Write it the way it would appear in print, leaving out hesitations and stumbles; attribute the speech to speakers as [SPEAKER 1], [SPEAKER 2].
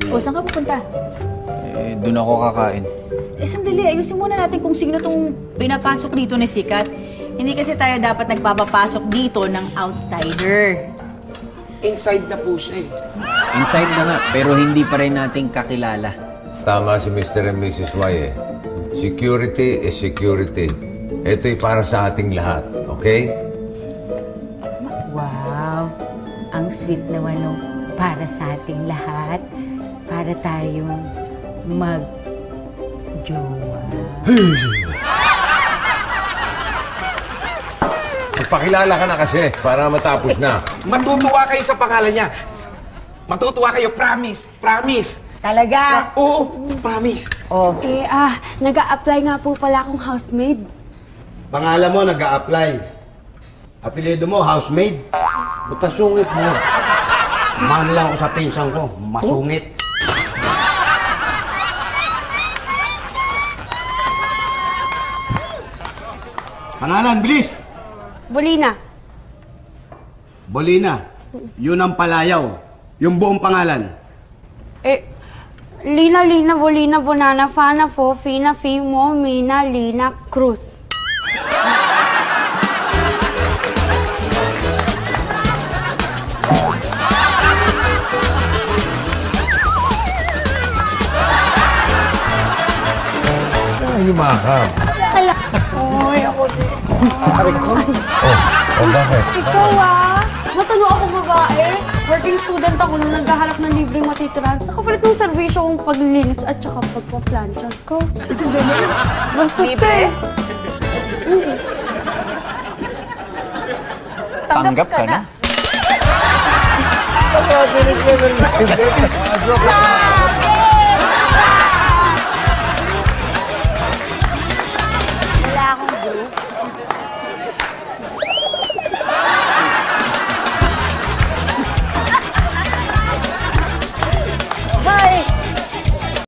[SPEAKER 1] O, saan ka pupunta?
[SPEAKER 2] Doon ako kakain.
[SPEAKER 1] Sandali. Ayusin muna natin kung sino tong pinapasok dito ni Sikat. Hindi kasi tayo dapat nagpapapasok dito ng outsider.
[SPEAKER 3] Inside na po siya eh.
[SPEAKER 2] Inside na nga, pero hindi pa rin natin kakilala.
[SPEAKER 4] Tama si Mr. and Mrs. Y eh. Security is security. Ito'y para sa ating lahat, okay?
[SPEAKER 5] Wow! Ang sweet naman no, para sa ating lahat. Para tayong mag-jowa.
[SPEAKER 4] Magpakilala ka na kasi para matapos na.
[SPEAKER 3] Matutuwa kayo sa pangalan niya. Matutuwa kayo, promise. Promise.
[SPEAKER 5] Talaga?
[SPEAKER 3] Oo, promise.
[SPEAKER 5] Oh.
[SPEAKER 6] Nag-a-apply nga po pala akong housemaid.
[SPEAKER 7] Pangalan mo, nag-a-apply. Apelyido mo, housemaid.
[SPEAKER 4] Matasungit mo.
[SPEAKER 7] Man lang ako sa pinsan ko, masungit. Pangalan, bilis!
[SPEAKER 6] Bolina.
[SPEAKER 7] Bolina. Yun ang palayaw. Yung buong pangalan.
[SPEAKER 6] Lina, Bolina, Bonana, Fana, Fo, Fina, Fimo, Mina, Lina, Cruz.
[SPEAKER 4] Yumakap.
[SPEAKER 6] Ay, ako din.
[SPEAKER 4] Oh, bakit?
[SPEAKER 6] Ikaw matano ako babae. Working student ako nung naghahanap ng libreng matitirahan sa kapalit ng servisyo kong paglilinis at saka pagpa-plancha ko. Bastos ka eh.
[SPEAKER 2] Tanggap ka na.
[SPEAKER 4] Joke lang.